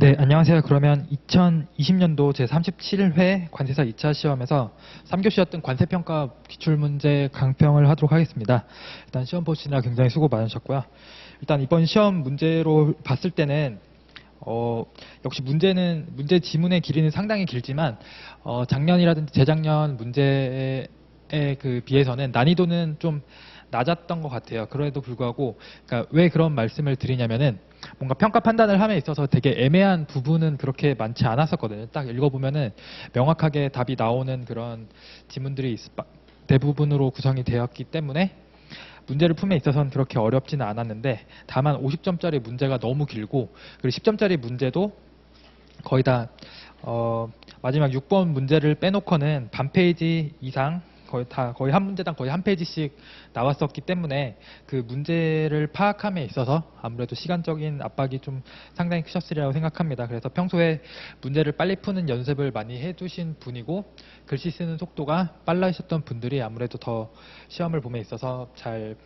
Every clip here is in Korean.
네, 안녕하세요. 그러면 2020년도 제37회 관세사 2차 시험에서 3교시였던 관세평가 기출문제 강평을 하도록 하겠습니다. 일단 시험 보시느라 굉장히 수고 많으셨고요. 일단 이번 시험 문제로 봤을 때는 역시 문제 지문의 길이는 상당히 길지만 작년이라든지 재작년 문제에 비해서는 난이도는 좀 낮았던 것 같아요. 그럼에도 불구하고 그러니까 왜 그런 말씀을 드리냐면은 뭔가 평가 판단을 함에 있어서 되게 애매한 부분은 그렇게 많지 않았었거든요. 딱 읽어보면은 명확하게 답이 나오는 그런 지문들이 대부분으로 구성이 되었기 때문에 문제를 품에 있어서는 그렇게 어렵지는 않았는데 다만 50점짜리 문제가 너무 길고 그리고 10점짜리 문제도 거의 다 마지막 6번 문제를 빼놓고는 반 페이지 이상 거의 한 문제당 거의 한 페이지씩 나왔었기 때문에 그 문제를 파악함에 있어서 아무래도 시간적인 압박이 좀 상당히 크셨으리라고 생각합니다. 그래서 평소에 문제를 빨리 푸는 연습을 많이 해두신 분이고 글씨 쓰는 속도가 빨라지셨던 분들이 아무래도 더 시험을 봄에 있어서 잘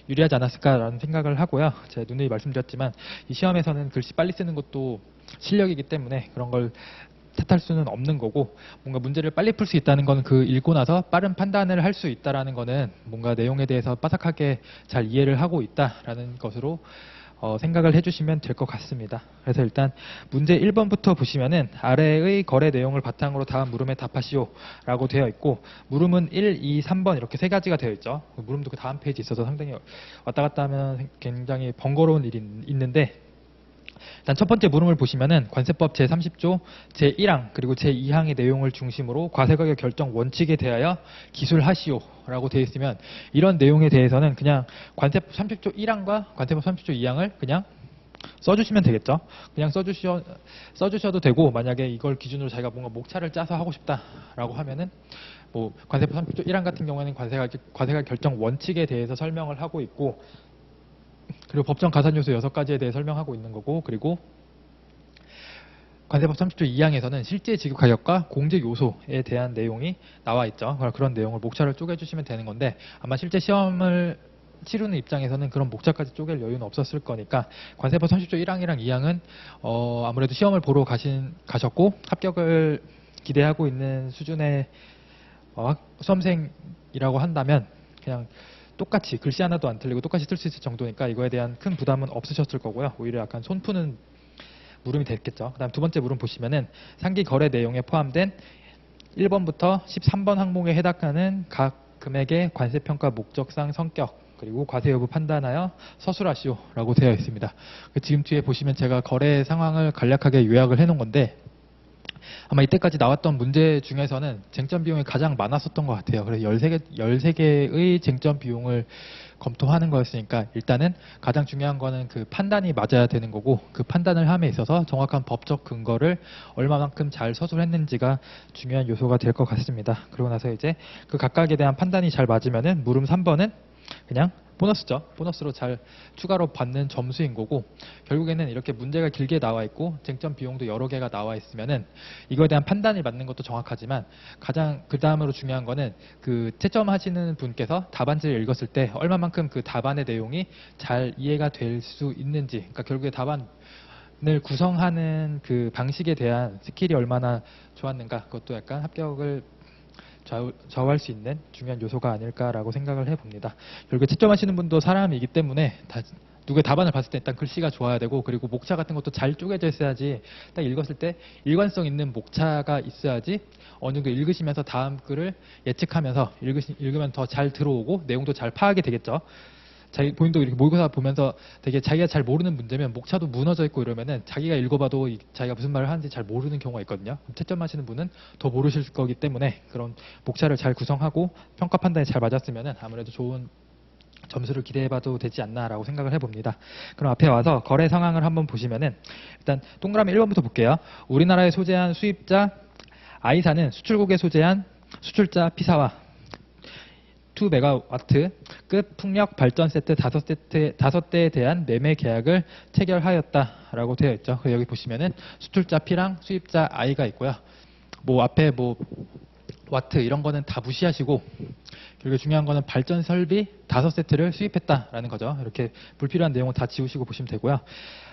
유리하지 않았을까라는 생각을 하고요. 제가 누누이 말씀드렸지만 이 시험에서는 글씨 빨리 쓰는 것도 실력이기 때문에 그런 걸 탓할 수는 없는 거고 뭔가 문제를 빨리 풀 수 있다는 건 그 읽고 나서 빠른 판단을 할 수 있다라는 거는 뭔가 내용에 대해서 빠삭하게 잘 이해를 하고 있다라는 것으로 생각을 해주시면 될 것 같습니다. 그래서 일단 문제 1번부터 보시면은 아래의 거래 내용을 바탕으로 다음 물음에 답하시오 라고 되어 있고 물음은 1, 2, 3번 이렇게 세 가지가 되어 있죠. 물음도 그 다음 페이지 있어서 상당히 왔다 갔다 하면 굉장히 번거로운 일이 있는데 일단 첫 번째 물음을 보시면은 관세법 제30조 제1항 그리고 제2항의 내용을 중심으로 과세가격 결정 원칙에 대하여 기술하시오 라고 되어 있으면 이런 내용에 대해서는 그냥 관세법 30조 1항과 관세법 30조 2항을 그냥 써주시면 되겠죠. 그냥 써주셔도 되고 만약에 이걸 기준으로 자기가 뭔가 목차를 짜서 하고 싶다라고 하면은 뭐 관세법 30조 1항 같은 경우에는 과세가격 결정 원칙에 대해서 설명을 하고 있고 그리고 법정 가산 요소 6가지에 대해 설명하고 있는 거고 그리고 관세법 30조 2항에서는 실제 지급 가격과 공제 요소에 대한 내용이 나와 있죠. 그런 내용을 목차를 쪼개주시면 되는 건데 아마 실제 시험을 치르는 입장에서는 그런 목차까지 쪼갤 여유는 없었을 거니까 관세법 30조 1항이랑 2항은 아무래도 시험을 보러 가셨고 합격을 기대하고 있는 수준의 수험생이라고 한다면 그냥 똑같이 글씨 하나도 안 틀리고 똑같이 쓸 수 있을 정도니까 이거에 대한 큰 부담은 없으셨을 거고요. 오히려 약간 손 푸는 물음이 됐겠죠. 그다음 두 번째 물음 보시면은 상기 거래 내용에 포함된 1번부터 13번 항목에 해당하는 각 금액의 관세평가 목적상 성격 그리고 과세 여부 판단하여 서술하시오 라고 되어 있습니다. 지금 뒤에 보시면 제가 거래 상황을 간략하게 요약을 해놓은 건데 아마 이때까지 나왔던 문제 중에서는 쟁점 비용이 가장 많았었던 것 같아요. 그래서 13개의 쟁점 비용을 검토하는 거였으니까 일단은 가장 중요한 거는 그 판단이 맞아야 되는 거고 그 판단을 함에 있어서 정확한 법적 근거를 얼마만큼 잘 서술했는지가 중요한 요소가 될 것 같습니다. 그러고 나서 이제 그 각각에 대한 판단이 잘 맞으면은 물음 3번은 그냥 보너스죠. 보너스로 잘 추가로 받는 점수인 거고 결국에는 이렇게 문제가 길게 나와 있고 쟁점 비용도 여러 개가 나와 있으면은 이거에 대한 판단이 맞는 것도 정확하지만 가장 그 다음으로 중요한 거는 그 채점하시는 분께서 답안지를 읽었을 때 얼마만큼 그 답안의 내용이 잘 이해가 될 수 있는지 그러니까 결국에 답안을 구성하는 그 방식에 대한 스킬이 얼마나 좋았는가 그것도 약간 합격을 좌우할 수 있는 중요한 요소가 아닐까라고 생각을 해봅니다. 결국에 채점하시는 분도 사람이기 때문에 누구의 답안을 봤을 때 일단 글씨가 좋아야 되고 그리고 목차 같은 것도 잘 쪼개져 있어야지 딱 읽었을 때 일관성 있는 목차가 있어야지 어느 정도 읽으시면서 다음 글을 예측하면서 읽으면 더 잘 들어오고 내용도 잘 파악이 되겠죠. 본인도 이렇게 모의고사 보면서 되게 자기가 잘 모르는 문제면 목차도 무너져 있고 이러면은 자기가 읽어봐도 자기가 무슨 말을 하는지 잘 모르는 경우가 있거든요. 채점하시는 분은 더 모르실 거기 때문에 그런 목차를 잘 구성하고 평가 판단이 잘 맞았으면은 아무래도 좋은 점수를 기대해봐도 되지 않나라고 생각을 해봅니다. 그럼 앞에 와서 거래 상황을 한번 보시면은 일단 동그라미 1번부터 볼게요. 우리나라에 소재한 수입자 I사는 수출국에 소재한 수출자 P사와 2메가와트 급 풍력 발전 세트 5대에 대한 매매 계약을 체결하였다라고 되어 있죠. 여기 보시면은 수출자 P랑 수입자 I가 있고요. 뭐 앞에 뭐 와트 이런 거는 다 무시하시고 그리고 중요한 거는 발전 설비 5세트를 수입했다라는 거죠. 이렇게 불필요한 내용은 다 지우시고 보시면 되고요.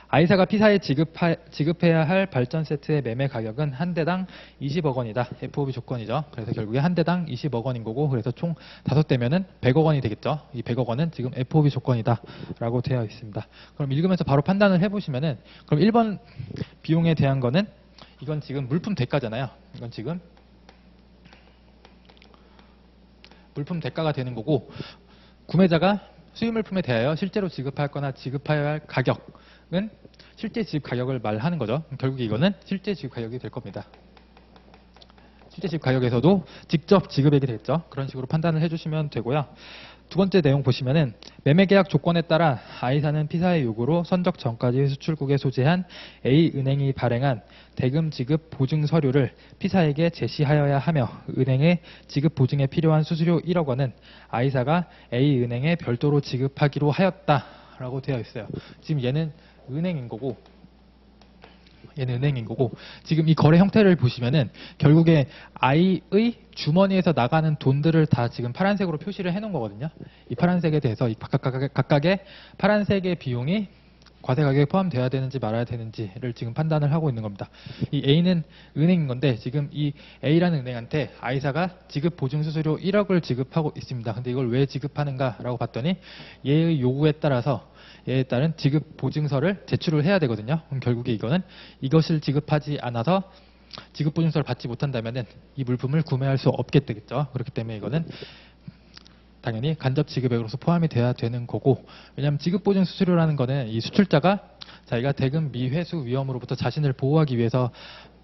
I사가 P사에 지급해야 할 발전 세트의 매매 가격은 한 대당 20억 원이다. FOB 조건이죠. 그래서 결국에 한 대당 20억 원인 거고, 그래서 총 5대면은 100억 원이 되겠죠. 이 100억 원은 지금 FOB 조건이다 라고 되어 있습니다. 그럼 읽으면서 바로 판단을 해보시면은, 그럼 1번 비용에 대한 거는 이건 지금 물품 대가잖아요. 이건 지금 물품 대가가 되는 거고, 구매자가 수입 물품에 대하여 실제로 지급할 거나 지급해야 할 가격은 실제 지급 가격을 말하는 거죠. 결국 이거는 실제 지급 가격이 될 겁니다. 실제 지급 가격에서도 직접 지급액이 되겠죠. 그런 식으로 판단을 해주시면 되고요. 두 번째 내용 보시면은 매매 계약 조건에 따라 I사는 P사의 요구로 선적 전까지 수출국에 소재한 A은행이 발행한 대금 지급 보증 서류를 P사에게 제시하여야 하며, 은행의 지급 보증에 필요한 수수료 1억 원은 I사가 A은행에 별도로 지급하기로 하였다라고 되어 있어요. 지금 얘는 은행인 거고, 얘는 은행인 거고, 지금 이 거래 형태를 보시면은 결국에 I의 주머니에서 나가는 돈들을 다 지금 파란색으로 표시를 해놓은 거거든요. 이 파란색에 대해서 이 각각의 파란색의 비용이 과세 가격에 포함되어야 되는지 말아야 되는지를 지금 판단을 하고 있는 겁니다. 이 A는 은행인 건데, 지금 이 A라는 은행한테 I사가 지급 보증 수수료 1억을 지급하고 있습니다. 근데 이걸 왜 지급하는가라고 봤더니 얘의 요구에 따라서 얘에 따른 지급 보증서를 제출을 해야 되거든요. 그럼 결국에 이거는 이것을 지급하지 않아서 지급 보증서를 받지 못한다면은 이 물품을 구매할 수 없게 되겠죠. 그렇기 때문에 이거는 당연히 간접 지급액으로서 포함이 돼야 되는 거고, 왜냐하면 지급 보증 수수료라는 거는 이 수출자가 자기가 대금 미회수 위험으로부터 자신을 보호하기 위해서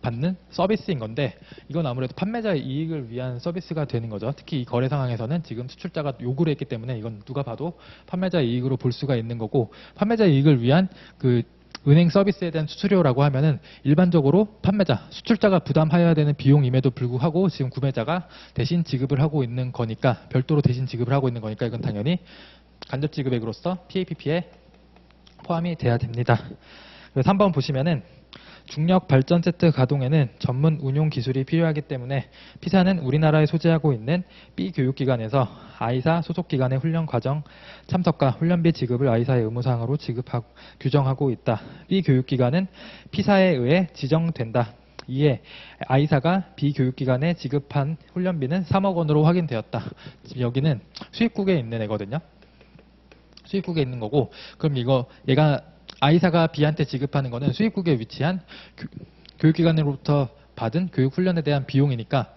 받는 서비스인 건데, 이건 아무래도 판매자의 이익을 위한 서비스가 되는 거죠. 특히 이 거래 상황에서는 지금 수출자가 요구를 했기 때문에 이건 누가 봐도 판매자의 이익으로 볼 수가 있는 거고, 판매자의 이익을 위한 그 은행 서비스에 대한 수수료라고 하면은 일반적으로 판매자, 수출자가 부담해야 되는 비용임에도 불구하고 지금 구매자가 대신 지급을 하고 있는 거니까, 별도로 대신 지급을 하고 있는 거니까 이건 당연히 간접 지급액으로서 PAPP에 포함이 돼야 됩니다. 그래서 3번 보시면은 중력 발전 세트 가동에는 전문 운용 기술이 필요하기 때문에 P사는 우리나라에 소재하고 있는 B 교육기관에서 I사 소속기관의 훈련 과정 참석과 훈련비 지급을 I사의 의무사항으로 규정하고 있다. B 교육기관은 P사에 의해 지정된다. 이에 I사가 B 교육기관에 지급한 훈련비는 3억 원으로 확인되었다. 지금 여기는 수입국에 있는 애거든요. 수입국에 있는 거고, 그럼 얘가 I사가 B한테 지급하는 거는 수입국에 위치한 교육기관으로부터 받은 교육훈련에 대한 비용이니까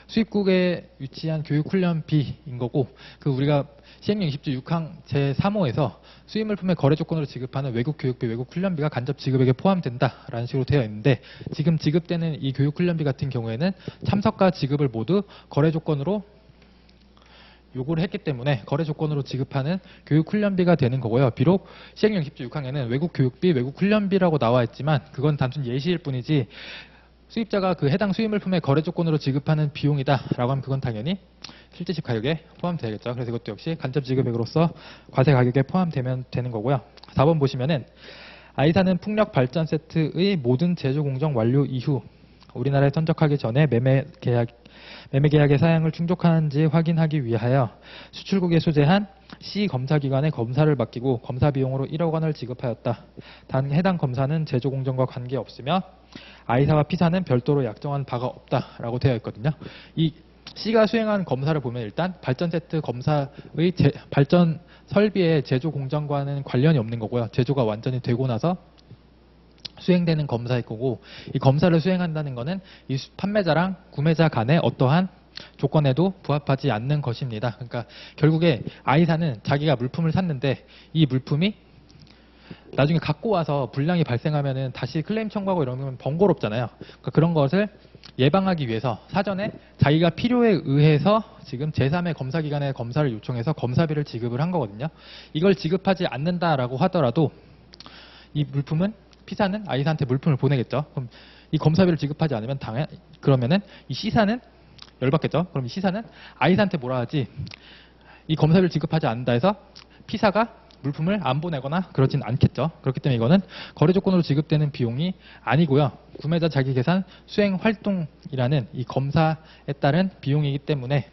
수입국에 위치한 교육훈련비인 거고, 그 우리가 시행령 20조 6항 제3호에서 수입물품의 거래 조건으로 지급하는 외국 교육비, 외국 훈련비가 간접 지급액에 포함된다라는 식으로 되어 있는데, 지금 지급되는 이 교육훈련비 같은 경우에는 참석과 지급을 모두 거래 조건으로 요구를 했기 때문에 거래 조건으로 지급하는 교육훈련비가 되는 거고요. 비록 시행령 20조 6항에는 외국 교육비, 외국 훈련비라고 나와 있지만 그건 단순 예시일 뿐이지, 수입자가 그 해당 수입물품의 거래 조건으로 지급하는 비용이다라고 하면 그건 당연히 실제 지급 가격에 포함되겠죠. 그래서 이것도 역시 간접 지급액으로서 과세 가격에 포함되면 되는 거고요. 4번 보시면은 I사는 풍력 발전 세트의 모든 제조 공정 완료 이후 우리나라에 선적하기 전에 매매 계약의 사양을 충족하는지 확인하기 위하여 수출국에 소재한 C 검사기관에 검사를 맡기고 검사 비용으로 1억 원을 지급하였다. 단 해당 검사는 제조 공정과 관계없으며 I사와 P사는 별도로 약정한 바가 없다라고 되어 있거든요. 이 C가 수행한 검사를 보면 일단 발전 세트 검사의 발전 설비의 제조 공정과는 관련이 없는 거고요. 제조가 완전히 되고 나서 수행되는 검사일 거고, 이 검사를 수행한다는 것은 이 판매자랑 구매자 간의 어떠한 조건에도 부합하지 않는 것입니다. 그러니까 결국에 I사는 자기가 물품을 샀는데 이 물품이 나중에 갖고 와서 불량이 발생하면은 다시 클레임 청구하고 이러면 번거롭잖아요. 그러니까 그런 것을 예방하기 위해서 사전에 자기가 필요에 의해서 지금 제3의 검사기관의 검사를 요청해서 검사비를 지급을 한 거거든요. 이걸 지급하지 않는다라고 하더라도 이 물품은 P사는 I사한테 물품을 보내겠죠. 그럼 이 검사비를 지급하지 않으면 그러면은 이 C사는 열받겠죠. 그럼 이 C사는 I사한테 뭐라 하지? 이 검사비를 지급하지 않는다 해서 P사가 물품을 안 보내거나 그러진 않겠죠. 그렇기 때문에 이거는 거래 조건으로 지급되는 비용이 아니고요. 구매자 자기 계산 수행 활동이라는 이 검사에 따른 비용이기 때문에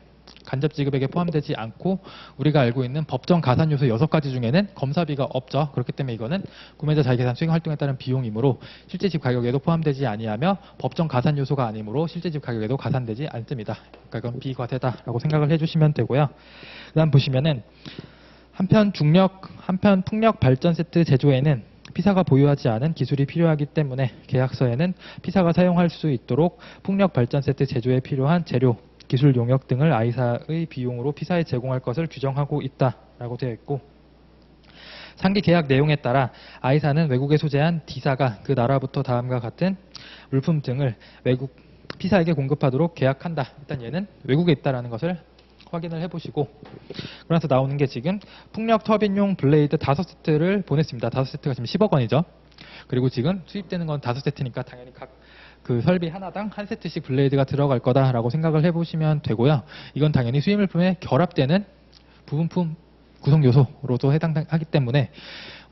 간접 지급액에 포함되지 않고 우리가 알고 있는 법정 가산 요소 6가지 중에는 검사비가 없죠. 그렇기 때문에 이거는 구매자 자기계산 수익 활동에 따른 비용이므로 실제 집 가격에도 포함되지 아니하며 법정 가산 요소가 아니므로 실제 집 가격에도 가산되지 않습니다. 그러니까 이건 비과세다라고 생각을 해주시면 되고요. 그다음 보시면은 한편 풍력 발전 세트 제조에는 피사가 보유하지 않은 기술이 필요하기 때문에 계약서에는 피사가 사용할 수 있도록 풍력 발전 세트 제조에 필요한 재료, 기술 용역 등을 I사의 비용으로 피사에 제공할 것을 규정하고 있다라고 되어 있고, 상기 계약 내용에 따라 I사는 외국에 소재한 D사가 그 나라부터 다음과 같은 물품 등을 피사에게 공급하도록 계약한다. 일단 얘는 외국에 있다라는 것을 확인을 해보시고, 그래서 나오는 게 지금 풍력 터빈용 블레이드 5세트를 보냈습니다. 5세트가 지금 10억 원이죠. 그리고 지금 수입되는 건 5세트니까 당연히 각 그 설비 하나당 한 세트씩 블레이드가 들어갈 거다라고 생각을 해보시면 되고요. 이건 당연히 수입물품에 결합되는 부분품 구성 요소로도 해당하기 때문에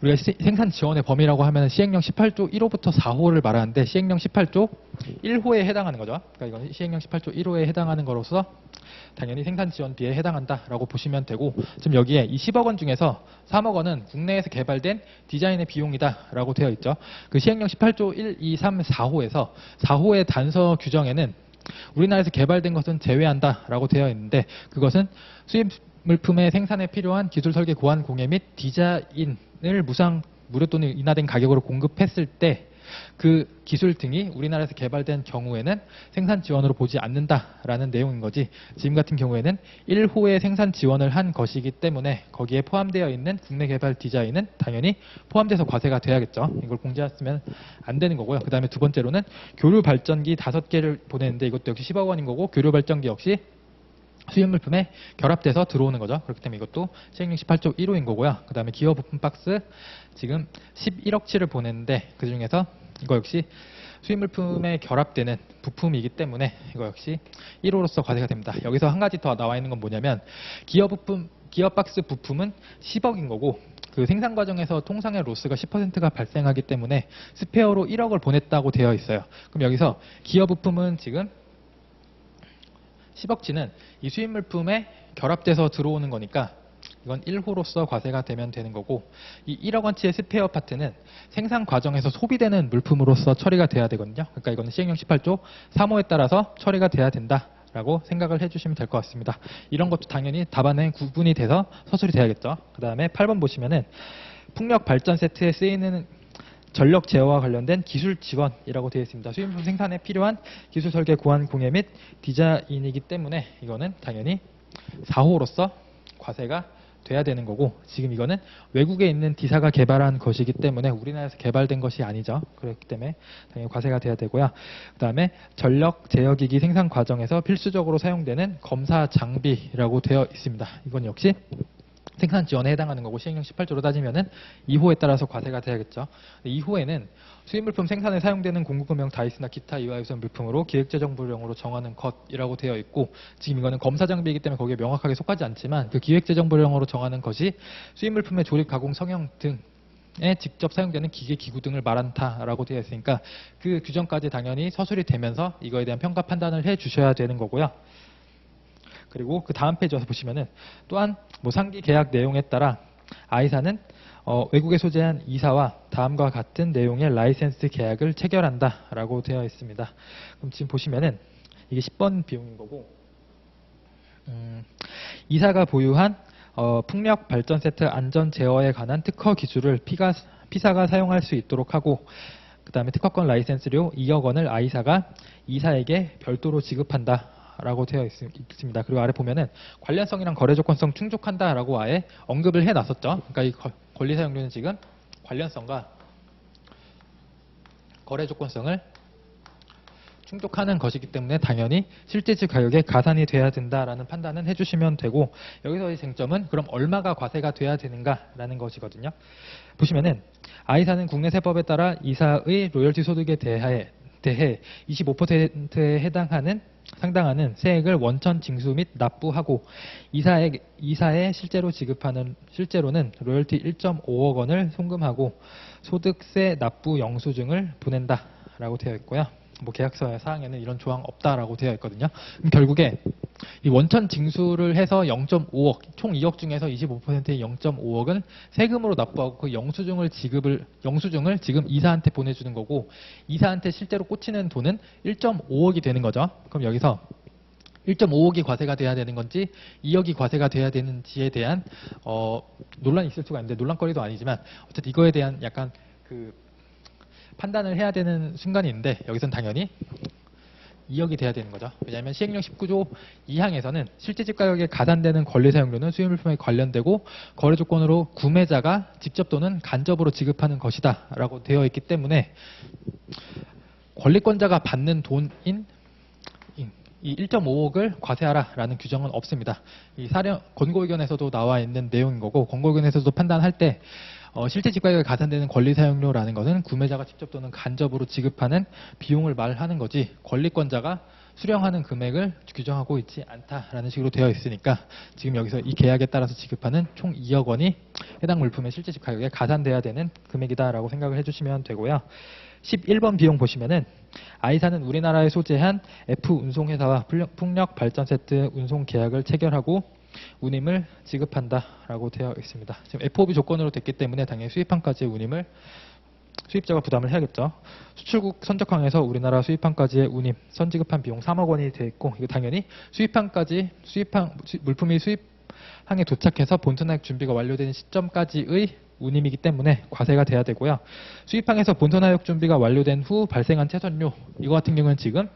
우리가 생산 지원의 범위라고 하면 시행령 18조 1호부터 4호를 말하는데 시행령 18조 1호에 해당하는 거죠. 그러니까 이건 시행령 18조 1호에 해당하는 거로서 당연히 생산 지원비에 해당한다라고 보시면 되고, 지금 여기에 이 10억 원 중에서 3억 원은 국내에서 개발된 디자인의 비용이다라고 되어 있죠. 그 시행령 18조 1, 2, 3, 4호에서 4호의 단서 규정에는 우리나라에서 개발된 것은 제외한다라고 되어 있는데, 그것은 수입 물품의 생산에 필요한 기술 설계 고안 공예 및 디자인을 무료 또는 인하된 가격으로 공급했을 때 그 기술 등이 우리나라에서 개발된 경우에는 생산 지원으로 보지 않는다라는 내용인 거지, 지금 같은 경우에는 1호의 생산 지원을 한 것이기 때문에 거기에 포함되어 있는 국내 개발 디자인은 당연히 포함돼서 과세가 돼야겠죠. 이걸 공제했으면 안 되는 거고요. 그 다음에 두 번째로는 교류 발전기 5개를 보내는데 이것도 역시 10억 원인 거고, 교류 발전기 역시 수입물품에 결합돼서 들어오는 거죠. 그렇기 때문에 이것도 시행령 18조 1호인 거고요. 그 다음에 기업 부품 박스 지금 11억치를 보냈는데 그 중에서 이거 역시 수입물품에 결합되는 부품이기 때문에 이거 역시 1호로서 과세가 됩니다. 여기서 한 가지 더 나와 있는 건 뭐냐면 기업 박스 부품은 10억인 거고, 그 생산 과정에서 통상의 로스가 10%가 발생하기 때문에 스페어로 1억을 보냈다고 되어 있어요. 그럼 여기서 기업 부품은 지금 10억치는 이 수입 물품에 결합돼서 들어오는 거니까 이건 1호로서 과세가 되면 되는 거고, 이 1억 원치의 스페어 파트는 생산 과정에서 소비되는 물품으로서 처리가 돼야 되거든요. 그러니까 이거는 시행령 18조 3호에 따라서 처리가 돼야 된다라고 생각을 해주시면 될 것 같습니다. 이런 것도 당연히 답안에 구분이 돼서 서술이 돼야겠죠. 그 다음에 8번 보시면은 풍력 발전 세트에 쓰이는 전력 제어와 관련된 기술 지원이라고 되어 있습니다. 수입품 생산에 필요한 기술 설계 고안 공예 및 디자인이기 때문에 이거는 당연히 4호로서 과세가 돼야 되는 거고, 지금 이거는 외국에 있는 D사가 개발한 것이기 때문에 우리나라에서 개발된 것이 아니죠. 그렇기 때문에 당연히 과세가 돼야 되고요. 그 다음에 전력 제어기기 생산 과정에서 필수적으로 사용되는 검사 장비라고 되어 있습니다. 이건 역시 생산 지원에 해당하는 거고, 시행령 18조로 따지면은 2호에 따라서 과세가 돼야겠죠. 2호에는 수입물품 생산에 사용되는 공구금형 다이스나 기타 이화유선 물품으로 기획재정부령으로 정하는 것이라고 되어 있고, 지금 이거는 검사 장비이기 때문에 거기에 명확하게 속하지 않지만 그 기획재정부령으로 정하는 것이 수입물품의 조립, 가공, 성형 등에 직접 사용되는 기계, 기구 등을 말한다라고 되어 있으니까 그 규정까지 당연히 서술이 되면서 이거에 대한 평가 판단을 해 주셔야 되는 거고요. 그리고 그 다음 페이지 와서 보시면은 또한 상기 계약 내용에 따라 I사는 외국에 소재한 E사와 다음과 같은 내용의 라이센스 계약을 체결한다라고 되어 있습니다. 그럼 지금 보시면은 이게 10번 비용인 거고, E사가 보유한 풍력 발전 세트 안전 제어에 관한 특허 기술을 피사가 사용할 수 있도록 하고, 그 다음에 특허권 라이센스료 2억 원을 I사가 E사에게 별도로 지급한다 라고 되어 있습니다. 그리고 아래 보면은 관련성이랑 거래 조건성 충족한다라고 아예 언급을 해놨었죠. 그러니까 이 권리 사용료는 지금 관련성과 거래 조건성을 충족하는 것이기 때문에 당연히 실제집 가격에 가산이 돼야 된다라는 판단은 해주시면 되고, 여기서의 쟁점은 그럼 얼마가 과세가 돼야 되는가라는 것이거든요. 보시면은 I사는 국내 세법에 따라 이사의 로열티 소득에 대해 25%에 상당하는 세액을 원천 징수 및 납부하고, 이사에 실제로는 로열티 1.5억 원을 송금하고 소득세 납부 영수증을 보낸다라고 되어 있고요. 계약서 사항에는 이런 조항 없다라고 되어 있거든요. 그럼 결국에 이 원천 징수를 해서 0.5억, 총 2억 중에서 25%의 0.5억은 세금으로 납부하고 그 영수증을 지금 이사한테 보내주는 거고, 이사한테 실제로 꽂히는 돈은 1.5억이 되는 거죠. 그럼 여기서 1.5억이 과세가 돼야 되는 건지 2억이 과세가 돼야 되는지에 대한 논란이 있을 수가 있는데, 논란거리도 아니지만 어쨌든 이거에 대한 약간 그 판단을 해야 되는 순간이 있는데, 여기선 당연히 2억이 돼야 되는 거죠. 왜냐하면 시행령 19조 2항에서는 실제 집가격에 가산되는 권리 사용료는 수입물품에 관련되고 거래 조건으로 구매자가 직접 또는 간접으로 지급하는 것이다 라고 되어 있기 때문에, 권리권자가 받는 돈인 이 1.5억을 과세하라 라는 규정은 없습니다. 이 권고의견에서도 나와 있는 내용인 거고, 권고의견에서도 판단할 때 실제 집가격에 가산되는 권리사용료라는 것은 구매자가 직접 또는 간접으로 지급하는 비용을 말하는 거지, 권리권자가 수령하는 금액을 규정하고 있지 않다라는 식으로 되어 있으니까, 지금 여기서 이 계약에 따라서 지급하는 총 2억 원이 해당 물품의 실제 집가격에 가산돼야 되는 금액이다라고 생각을 해주시면 되고요. 11번 비용 보시면은, I사는 우리나라에 소재한 F운송회사와 풍력발전세트 운송 계약을 체결하고 운임을 지급한다라고 되어 있습니다. 지금 FOB 조건으로 됐기 때문에 당연히 수입항까지의 운임을 수입자가 부담을 해야겠죠. 수출국 선적항에서 우리나라 수입항까지의 운임, 선지급한 비용 3억 원이 되어 있고, 이거 당연히 물품이 수입항에 도착해서 본선화액 준비가 완료되는 시점까지의 운임이기 때문에 과세가 돼야 되고요. 수입항에서 본선화역 준비가 완료된 후 발생한 채선료, 이거 같은 경우는 지금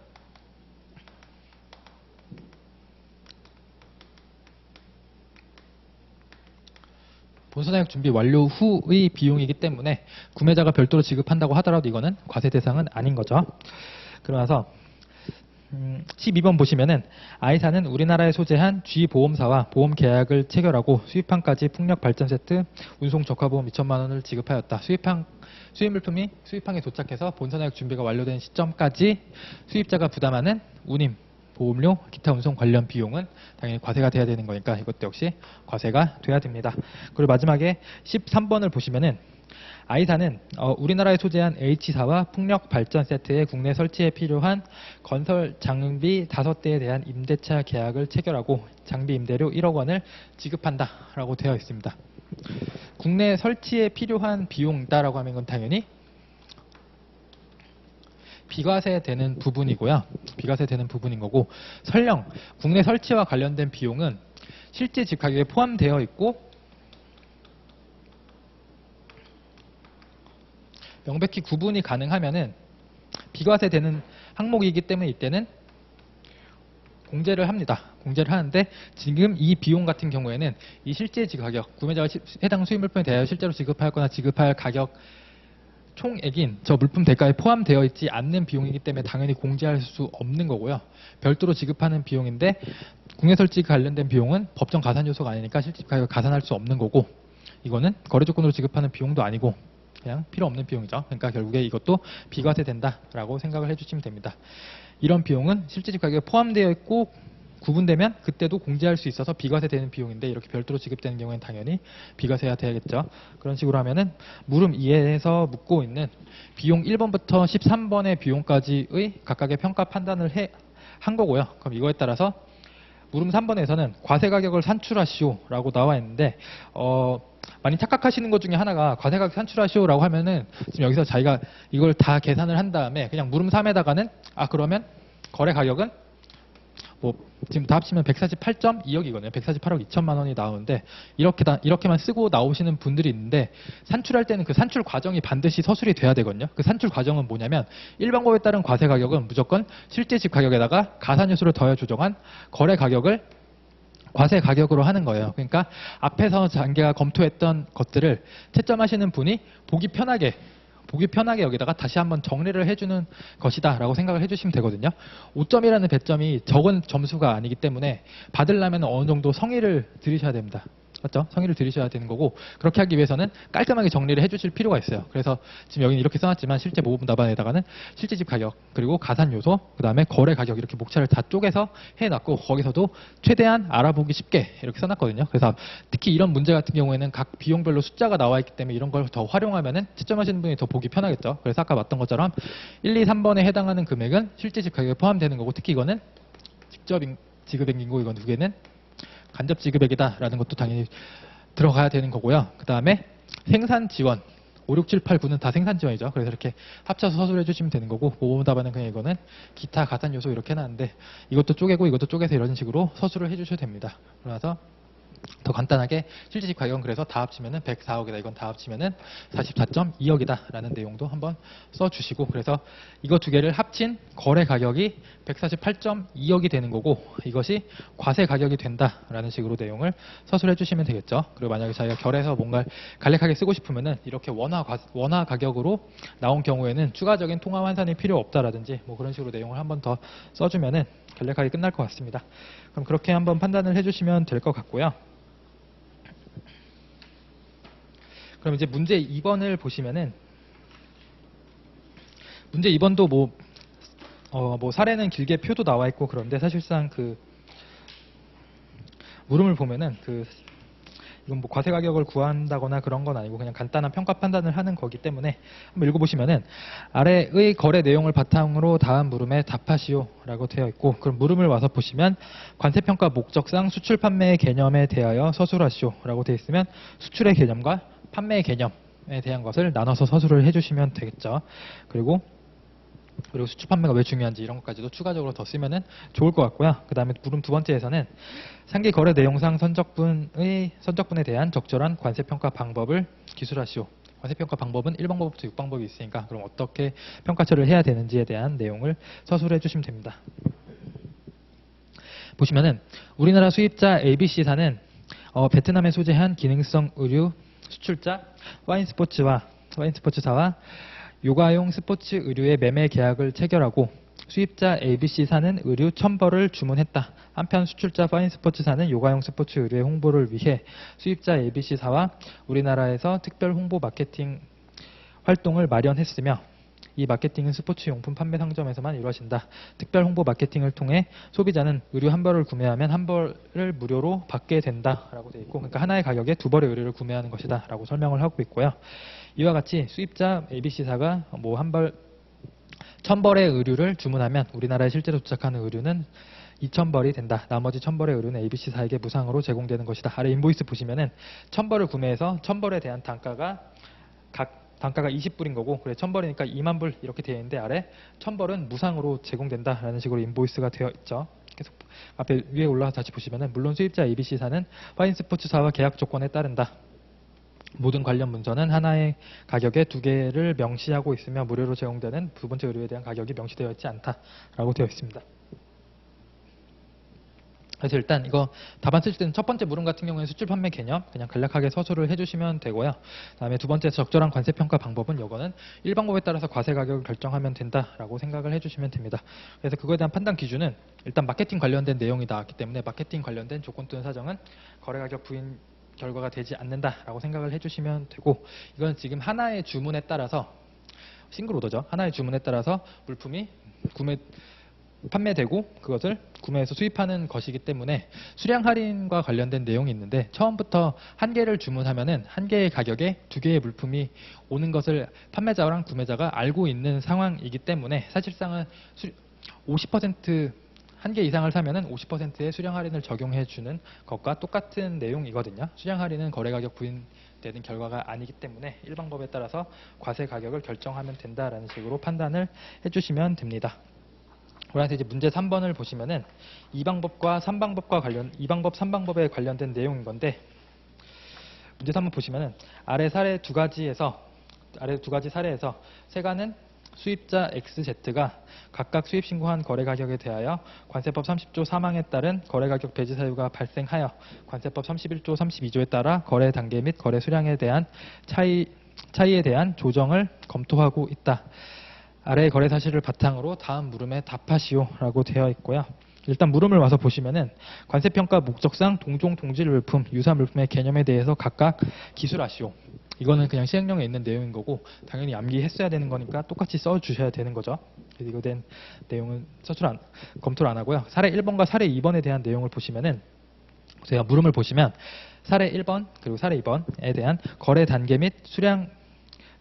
본선화역 준비 완료 후의 비용이기 때문에 구매자가 별도로 지급한다고 하더라도 이거는 과세 대상은 아닌 거죠. 그러면서 12번 보시면은, I사는 우리나라에 소재한 G보험사와 보험 계약을 체결하고 수입항까지 풍력발전세트 운송 적화보험 2천만 원을 지급하였다. 수입 물품이 수입항에 도착해서 본선화역 준비가 완료된 시점까지 수입자가 부담하는 운임, 보험료, 기타 운송 관련 비용은 당연히 과세가 돼야 되는 거니까 이것도 역시 과세가 돼야 됩니다. 그리고 마지막에 13번을 보시면은, I사는 우리나라에 소재한 H사와 풍력발전세트의 국내 설치에 필요한 건설 장비 5대에 대한 임대차 계약을 체결하고 장비 임대료 1억 원을 지급한다라고 되어 있습니다. 국내 설치에 필요한 비용이다라고 하면 건 당연히 비과세되는 부분이고요. 비과세되는 부분인 거고, 설령 국내 설치와 관련된 비용은 실제 집 가격에 포함되어 있고 명백히 구분이 가능하면은 비과세되는 항목이기 때문에 이때는 공제를 합니다. 공제를 하는데, 지금 이 비용 같은 경우에는 이 실제 가격, 구매자가 해당 수입 물품에 대하여 실제로 지급하거나 지급할 가격 총액인 저 물품 대가에 포함되어 있지 않는 비용이기 때문에 당연히 공제할 수 없는 거고요. 별도로 지급하는 비용인데, 국내 설치 관련된 비용은 법정 가산 요소가 아니니까 실제 가격 가산할 수 없는 거고, 이거는 거래 조건으로 지급하는 비용도 아니고 그냥 필요 없는 비용이죠. 그러니까 결국에 이것도 비과세 된다라고 생각을 해주시면 됩니다. 이런 비용은 실제 집 가격에 포함되어 있고 구분되면 그때도 공제할 수 있어서 비과세되는 비용인데, 이렇게 별도로 지급되는 경우에는 당연히 비과세해야 되겠죠. 그런 식으로 하면은 물음 2에서 묻고 있는 비용 1번부터 13번의 비용까지의 각각의 평가 판단을 한 거고요. 그럼 이거에 따라서 물음 3번에서는 과세 가격을 산출하시오라고 나와 있는데, 많이 착각하시는 것 중에 하나가 과세 가격 산출하시오라고 하면은 지금 여기서 자기가 이걸 다 계산을 한 다음에 그냥 물음 3에다가는 그러면 거래 가격은 지금 다 합치면 148.2억이거든요. 148억 2천만 원이 나오는데, 이렇게만 쓰고 나오시는 분들이 있는데, 산출할 때는 그 산출 과정이 반드시 서술이 돼야 되거든요. 그 산출 과정은 뭐냐면, 일반고에 따른 과세 가격은 무조건 실제 집 가격에다가 가산 요소를 더해 조정한 거래 가격을 과세 가격으로 하는 거예요. 그러니까 앞에서 장계가 검토했던 것들을 채점하시는 분이 보기 편하게 여기다가 다시 한번 정리를 해주는 것이다 라고 생각을 해주시면 되거든요. 5점이라는 배점이 적은 점수가 아니기 때문에 받으려면 어느 정도 성의를 들이셔야 됩니다. 맞죠? 성의를 들이셔야 되는 거고, 그렇게 하기 위해서는 깔끔하게 정리를 해주실 필요가 있어요. 그래서 지금 여기는 이렇게 써놨지만 실제 모범 답안에다가는 실제 집 가격, 그리고 가산 요소, 그 다음에 거래 가격 이렇게 목차를 다 쪼개서 해놨고, 거기서도 최대한 알아보기 쉽게 이렇게 써놨거든요. 그래서 특히 이런 문제 같은 경우에는 각 비용별로 숫자가 나와 있기 때문에 이런 걸 더 활용하면은 채점하시는 분이 더 보기 편하겠죠. 그래서 아까 봤던 것처럼 1, 2, 3번에 해당하는 금액은 실제 집 가격에 포함되는 거고, 특히 이거는 지급액이고 이건 두 개는 간접 지급액이다라는 것도 당연히 들어가야 되는 거고요. 그 다음에 생산 지원 5, 6, 7, 8, 9는 다 생산 지원이죠. 그래서 이렇게 합쳐서 서술해 주시면 되는 거고 모범 답안은 그냥 이거는 기타 가산 요소 이렇게 해놨는데 이것도 쪼개고 이것도 쪼개서 이런 식으로 서술을 해주셔도 됩니다. 그래서 더 간단하게 실질적 가격은 그래서 다 합치면은 104억이다. 이건 다 합치면은 44.2억이다. 라는 내용도 한번 써주시고 그래서 이거 두 개를 합친 거래 가격이 148.2억이 되는 거고 이것이 과세 가격이 된다라는 식으로 내용을 서술해 주시면 되겠죠. 그리고 만약에 자기가 결에서 뭔가 간략하게 쓰고 싶으면은 이렇게 원화 가격으로 나온 경우에는 추가적인 통화 환산이 필요 없다라든지 뭐 그런 식으로 내용을 한번 더 써주면은 간략하게 끝날 것 같습니다. 그럼 그렇게 한번 판단을 해주시면 될 것 같고요. 그럼 이제 문제 2번을 보시면은 문제 2번도 뭐 사례는 길게 표도 나와 있고 그런데 사실상 그 물음을 보면은 이건 뭐 과세 가격을 구한다거나 그런 건 아니고 그냥 간단한 평가 판단을 하는 거기 때문에 한번 읽어보시면은 아래의 거래 내용을 바탕으로 다음 물음에 답하시오라고 되어 있고 그럼 물음을 와서 보시면 관세평가 목적상 수출 판매의 개념에 대하여 서술하시오라고 되어 있으면 수출의 개념과 판매의 개념에 대한 것을 나눠서 서술을 해주시면 되겠죠. 그리고 수출 판매가 왜 중요한지 이런 것까지도 추가적으로 더 쓰면은 좋을 것 같고요. 그 다음에 물음 두 번째에서는 상기 거래 내용상 선적분에 대한 적절한 관세평가 방법을 기술하시오. 관세평가 방법은 1방법부터 6방법이 있으니까 그럼 어떻게 평가처를 해야 되는지에 대한 내용을 서술해 주시면 됩니다. 보시면은 우리나라 수입자 ABC사는 베트남에 소재한 기능성 의류 수출자 와인스포츠사와 요가용 스포츠 의류의 매매 계약을 체결하고 수입자 ABC사는 의류 1000벌을 주문했다. 한편 수출자 파인스포츠사는 요가용 스포츠 의류의 홍보를 위해 수입자 ABC사와 우리나라에서 특별 홍보 마케팅 활동을 마련했으며 이 마케팅은 스포츠 용품 판매 상점에서만 이루어진다. 특별 홍보 마케팅을 통해 소비자는 의류 한 벌을 구매하면 한 벌을 무료로 받게 된다라고 되어 있고, 그러니까 하나의 가격에 두 벌의 의류를 구매하는 것이다라고 설명을 하고 있고요. 이와 같이 수입자 ABC사가 뭐 한 벌 1000벌의 의류를 주문하면 우리나라에 실제로 도착하는 의류는 2000벌이 된다. 나머지 1000벌의 의류는 ABC사에게 무상으로 제공되는 것이다. 아래 인보이스 보시면은 1000벌을 구매해서 1000벌에 대한 단가가 20불인 거고, 그래 1000벌이니까 2만 불 이렇게 되어 있는데 아래 1000벌은 무상으로 제공된다라는 식으로 인보이스가 되어 있죠. 계속 앞에 위에 올라가서 다시 보시면은 물론 수입자 ABC사는 파인스포츠사와 계약 조건에 따른다. 모든 관련 문서는 하나의 가격에 두 개를 명시하고 있으며 무료로 제공되는 두 번째 의류에 대한 가격이 명시되어 있지 않다라고 되어 있습니다. 그래서 일단 이거 답안 쓰실 때는 첫 번째 물음 같은 경우에는 수출 판매 개념 그냥 간략하게 서술을 해주시면 되고요. 다음에 두 번째 적절한 관세평가 방법은 이거는 1방법에 따라서 과세 가격을 결정하면 된다라고 생각을 해주시면 됩니다. 그래서 그거에 대한 판단 기준은 일단 마케팅 관련된 내용이 나왔기 때문에 마케팅 관련된 조건 또는 사정은 거래 가격 부인 결과가 되지 않는다라고 생각을 해주시면 되고, 이건 지금 하나의 주문에 따라서 싱글 오더죠. 하나의 주문에 따라서 물품이 판매되고 그것을 구매해서 수입하는 것이기 때문에 수량 할인과 관련된 내용이 있는데, 처음부터 한 개를 주문하면은 한 개의 가격에 두 개의 물품이 오는 것을 판매자랑 구매자가 알고 있는 상황이기 때문에 사실상은 50% 한 개 이상을 사면은 50%의 수량 할인을 적용해 주는 것과 똑같은 내용이거든요. 수량 할인은 거래 가격 부인되는 결과가 아니기 때문에 1방법에 따라서 과세 가격을 결정하면 된다라는 식으로 판단을 해주시면 됩니다. 그래서 이제 문제 3번을 보시면은 2방법과 3방법에 관련된 내용인 건데, 문제 3번 보시면은 아래 두 가지 사례에서 세가는 수입자 XZ가 각각 수입 신고한 거래 가격에 대하여 관세법 30조 3항에 따른 거래 가격 배제 사유가 발생하여 관세법 31조 32조에 따라 거래 단계 및 거래 수량에 대한 차이에 대한 조정을 검토하고 있다. 아래의 거래 사실을 바탕으로 다음 물음에 답하시오라고 되어 있고요. 일단 물음을 와서 보시면은 관세평가 목적상 동종 동질 물품, 유사 물품의 개념에 대해서 각각 기술하시오. 이거는 그냥 시행령에 있는 내용인 거고 당연히 암기했어야 되는 거니까 똑같이 써주셔야 되는 거죠. 그래서 이거 된 내용은 검토를 안 하고요. 사례 1번과 사례 2번에 대한 내용을 보시면은 제가 물음을 보시면 사례 1번 그리고 사례 2번에 대한 거래 단계 및 수량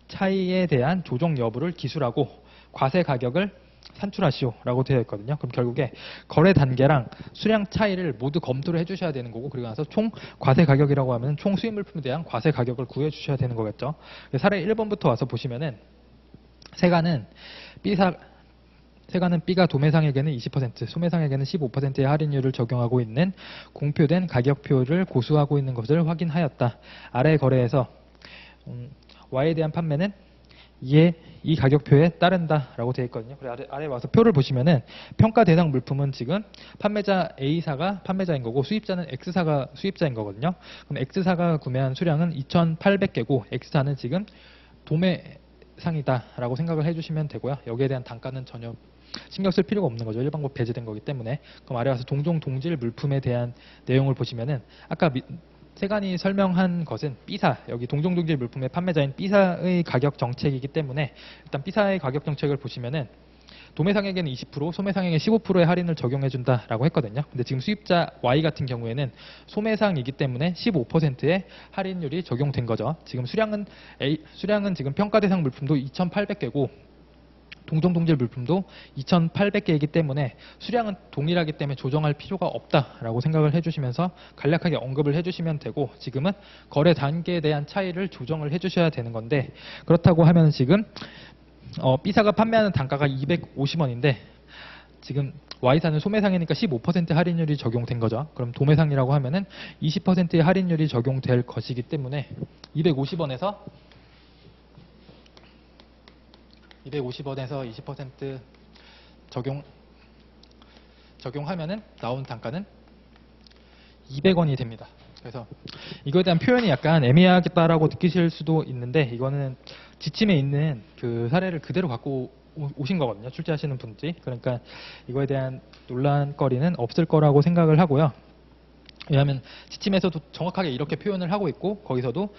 차이에 대한 조정 여부를 기술하고 과세 가격을 산출하시오라고 되어 있거든요. 그럼 결국에 거래 단계랑 수량 차이를 모두 검토를 해주셔야 되는 거고, 그리고 나서 총 과세 가격이라고 하면 총 수입 물품에 대한 과세 가격을 구해 주셔야 되는 거겠죠. 사례 1번부터 와서 보시면은 세관은 B가 도매상에게는 20%, 소매상에게는 15%의 할인율을 적용하고 있는 공표된 가격표를 고수하고 있는 것을 확인하였다. 아래 거래에서 Y에 대한 판매는 이 가격표에 따른다라고 되어 있거든요. 그리고 아래 와서 표를 보시면은 평가 대상 물품은 지금 판매자 A사가 판매자인 거고 수입자는 X사가 수입자인 거거든요. 그럼 X사가 구매한 수량은 2,800개고 X사는 지금 도매상이다라고 생각을 해주시면 되고요. 여기에 대한 단가는 전혀 신경 쓸 필요가 없는 거죠. 일반법 배제된 거기 때문에. 그럼 아래 와서 동종 동질 물품에 대한 내용을 보시면은 아까 세관이 설명한 것은 B사, 여기 동종 동질 물품의 판매자인 B사의 가격 정책이기 때문에 일단 B사의 가격 정책을 보시면은 도매상에게는 20%, 소매상에게는 15%의 할인을 적용해 준다라고 했거든요. 근데 지금 수입자 Y 같은 경우에는 소매상이기 때문에 15%의 할인율이 적용된 거죠. 지금 수량은 지금 평가 대상 물품도 2,800개고 동종 동질 물품도 2,800개이기 때문에 수량은 동일하기 때문에 조정할 필요가 없다라고 생각을 해주시면서 간략하게 언급을 해주시면 되고, 지금은 거래 단계에 대한 차이를 조정을 해주셔야 되는 건데, 그렇다고 하면 지금 B사가 판매하는 단가가 250원인데 지금 Y사는 소매상이니까 15% 할인율이 적용된 거죠. 그럼 도매상이라고 하면은 20%의 할인율이 적용될 것이기 때문에 250원에서 20% 적용하면은 나온 단가는 200원이 됩니다. 그래서 이거에 대한 표현이 약간 애매하겠다라고 느끼실 수도 있는데, 이거는 지침에 있는 그 사례를 그대로 갖고 오신 거거든요. 출제하시는 분들이. 그러니까 이거에 대한 논란거리는 없을 거라고 생각을 하고요. 왜냐하면 지침에서도 정확하게 이렇게 표현을 하고 있고, 거기서도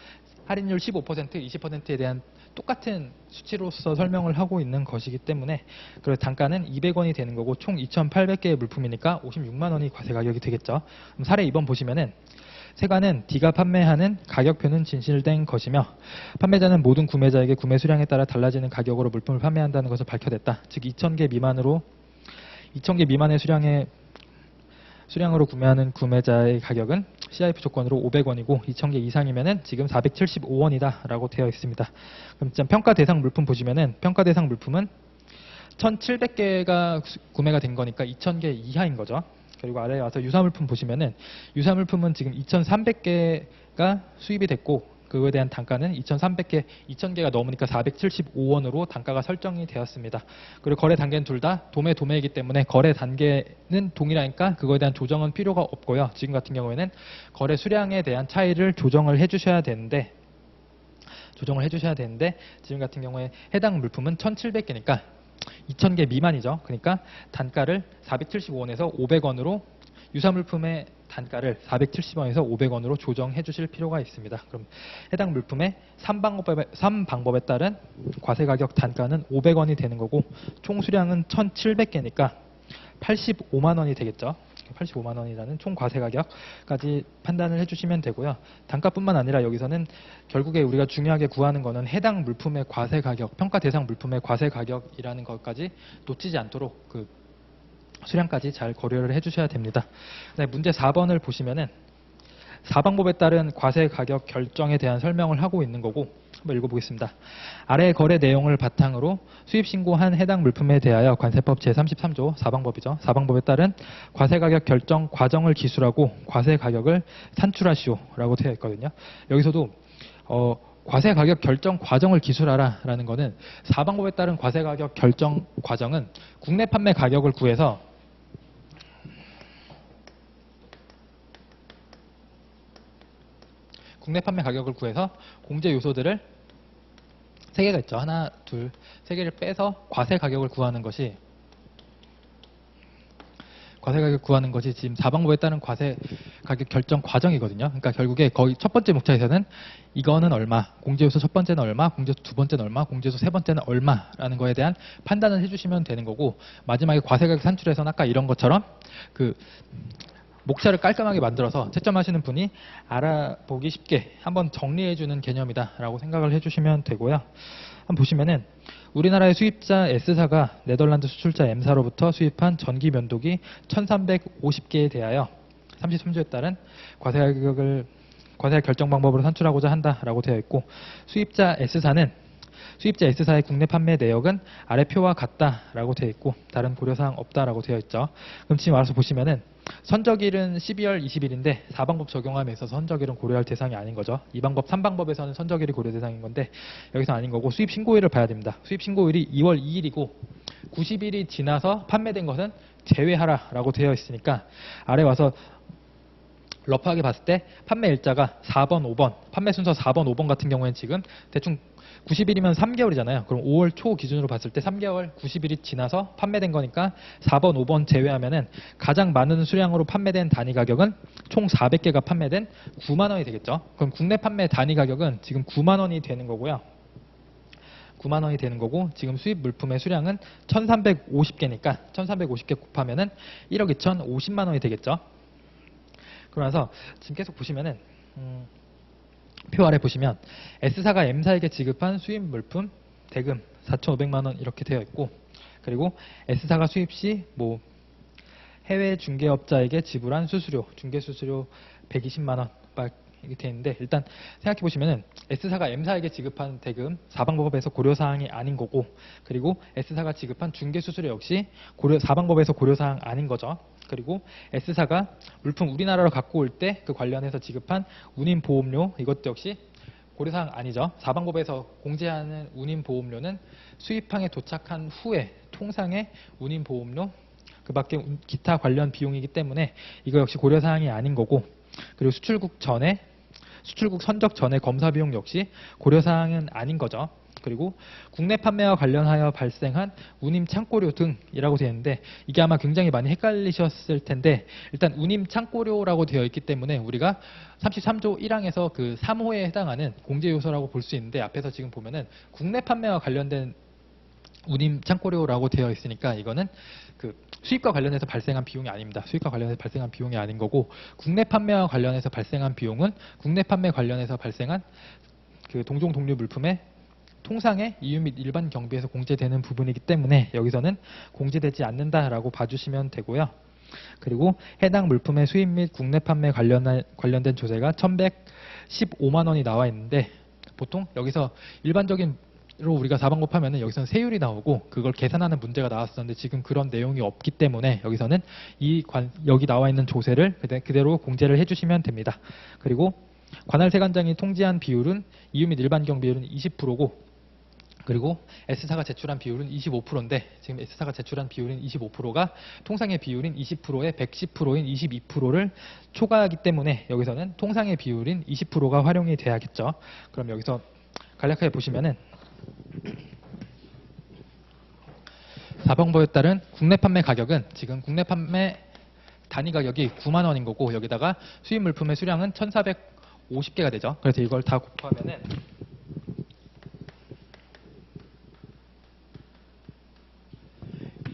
할인율 15%, 20%에 대한 똑같은 수치로서 설명을 하고 있는 것이기 때문에, 그래서 단가는 200원이 되는 거고 총 2,800개의 물품이니까 56만 원이 과세 가격이 되겠죠. 그럼 사례 2번 보시면은 세관은 D가 판매하는 가격표는 진실된 것이며 판매자는 모든 구매자에게 구매 수량에 따라 달라지는 가격으로 물품을 판매한다는 것을 밝혀냈다. 즉 2,000개 미만의 수량으로 구매하는 구매자의 가격은 CIF 조건으로 500원이고 2,000개 이상이면은 지금 475원이다 라고 되어 있습니다. 그럼 평가 대상 물품 보시면은 평가 대상 물품은 1,700개가 구매가 된 거니까 2,000개 이하인 거죠. 그리고 아래에 와서 유사물품 보시면은 유사물품은 지금 2,300개가 수입이 됐고 그거에 대한 단가는 2,300개, 2,000개가 넘으니까 475원으로 단가가 설정이 되었습니다. 그리고 거래 단계는 둘 다 도매이기 때문에 거래 단계는 동일하니까 그거에 대한 조정은 필요가 없고요. 지금 같은 경우에는 거래 수량에 대한 차이를 조정을 해주셔야 되는데 지금 같은 경우에 해당 물품은 1,700개니까 2,000개 미만이죠. 그러니까 단가를 475원에서 500원으로 유사물품의 단가를 470원에서 500원으로 조정해 주실 필요가 있습니다. 그럼 해당 물품의 3방법에 따른 과세가격 단가는 500원이 되는 거고 총 수량은 1,700개니까 85만 원이 되겠죠. 85만 원이라는 총 과세가격까지 판단을 해주시면 되고요. 단가뿐만 아니라 여기서는 결국에 우리가 중요하게 구하는 거는 해당 물품의 과세가격, 평가 대상 물품의 과세가격이라는 것까지 놓치지 않도록 그 수량까지 잘 고려를 해주셔야 됩니다. 네, 문제 4번을 보시면은 4방법에 따른 과세 가격 결정에 대한 설명을 하고 있는 거고 한번 읽어보겠습니다. 아래 거래 내용을 바탕으로 수입 신고한 해당 물품에 대하여 관세법 제33조 4방법이죠. 4방법에 따른 과세 가격 결정 과정을 기술하고 과세 가격을 산출하시오라고 되어 있거든요. 여기서도 과세 가격 결정 과정을 기술하라 라는 거는 4방법에 따른 과세 가격 결정 과정은 국내 판매 가격을 구해서 공제 요소들을 3개가 있죠. 하나, 둘, 3개를 빼서 과세 가격을 구하는 것이 지금 4방법에 따른 과세 가격 결정 과정이거든요. 그러니까 결국에 거의 첫 번째 목차에서는 이거는 얼마, 공제요소 첫 번째는 얼마, 공제요소 두 번째는 얼마, 공제요소 세 번째는 얼마라는 거에 대한 판단을 해주시면 되는 거고, 마지막에 과세 가격 산출에서는 아까 이런 것처럼 그 목차를 깔끔하게 만들어서 채점하시는 분이 알아보기 쉽게 한번 정리해주는 개념이다라고 생각을 해주시면 되고요. 한번 보시면은 우리나라의 수입자 S사가 네덜란드 수출자 M사로부터 수입한 전기 면도기 1350개에 대하여 33조에 따른 과세 결정 방법으로 산출하고자 한다라고 되어 있고, 수입자 S사의 국내 판매 내역은 아래 표와 같다라고 되어 있고 다른 고려사항 없다라고 되어 있죠. 그럼 지금 알아서 보시면은 선적일은 12월 20일인데 4방법 적용함에 있어서 선적일은 고려할 대상이 아닌 거죠. 2방법, 3방법에서는 선적일이 고려 대상인 건데 여기서 아닌 거고, 수입 신고일을 봐야 됩니다. 수입 신고일이 2월 2일이고 90일이 지나서 판매된 것은 제외하라라고 되어 있으니까 아래 와서 러프하게 봤을 때 판매 일자가 4번, 5번, 판매 순서 4번, 5번 같은 경우에는 지금 대충 90일이면 3개월이잖아요. 그럼 5월 초 기준으로 봤을 때 3개월 90일이 지나서 판매된 거니까 4번, 5번 제외하면은 가장 많은 수량으로 판매된 단위 가격은 총 400개가 판매된 9만 원이 되겠죠. 그럼 국내 판매 단위 가격은 지금 9만 원이 되는 거고요. 9만 원이 되는 거고, 지금 수입 물품의 수량은 1350개니까 1350개 곱하면은 1억 2050만 원이 되겠죠. 그러면서 지금 계속 보시면은 표 아래 보시면 S사가 M사에게 지급한 수입 물품 대금 4,500만 원 이렇게 되어 있고, 그리고 S사가 수입 시 해외 중개업자에게 지불한 수수료, 중개 수수료 120만 원 이렇게 되어 있는데, 일단 생각해 보시면은 S사가 M사에게 지급한 대금 4방법에서 고려사항이 아닌 거고, 그리고 S사가 지급한 중개 수수료 역시 4방법에서 고려사항 아닌 거죠. 그리고 S사가 물품 우리나라로 갖고 올 때 그 관련해서 지급한 운임보험료, 이것도 역시 고려사항 아니죠. 4방법에서 공제하는 운임보험료는 수입항에 도착한 후에 통상의 운임보험료, 그 밖에 기타 관련 비용이기 때문에 이거 역시 고려사항이 아닌 거고, 그리고 수출국 선적 전에 검사 비용 역시 고려사항은 아닌 거죠. 그리고 국내 판매와 관련하여 발생한 운임 창고료 등이라고 되어 있는데, 이게 아마 굉장히 많이 헷갈리셨을 텐데, 일단 운임 창고료라고 되어 있기 때문에 우리가 33조 1항에서 그 3호에 해당하는 공제 요소라고 볼 수 있는데, 앞에서 지금 보면은 국내 판매와 관련된 운임 창고료라고 되어 있으니까 이거는 그 수입과 관련해서 발생한 비용이 아닙니다. 수입과 관련해서 발생한 비용이 아닌 거고, 국내 판매와 관련해서 발생한 비용은 국내 판매 관련해서 발생한 그 동종 동류 물품의 통상의 이유 및 일반 경비에서 공제되는 부분이기 때문에 여기서는 공제되지 않는다라고 봐주시면 되고요. 그리고 해당 물품의 수입 및 국내 판매 관련된 조세가 1,115만 원이 나와 있는데, 보통 여기서 일반적인 로 우리가 4방법 하면은 여기서는 세율이 나오고 그걸 계산하는 문제가 나왔었는데, 지금 그런 내용이 없기 때문에 여기서는 여기 나와 있는 조세를 그대로 공제를 해주시면 됩니다. 그리고 관할세관장이 통지한 비율은 이유 및 일반 경비율은 20%고, 그리고 S사가 제출한 비율은 25%인데 지금 S사가 제출한 비율인 25%가 통상의 비율인 20%에 110%인 22%를 초과하기 때문에 여기서는 통상의 비율인 20%가 활용이 돼야겠죠. 그럼 여기서 간략하게 보시면은 4방법에 따른 국내 판매 가격은 지금 국내 판매 단위 가격이 9만 원인 거고, 여기다가 수입 물품의 수량은 1,450개가 되죠. 그래서 이걸 다 곱하면은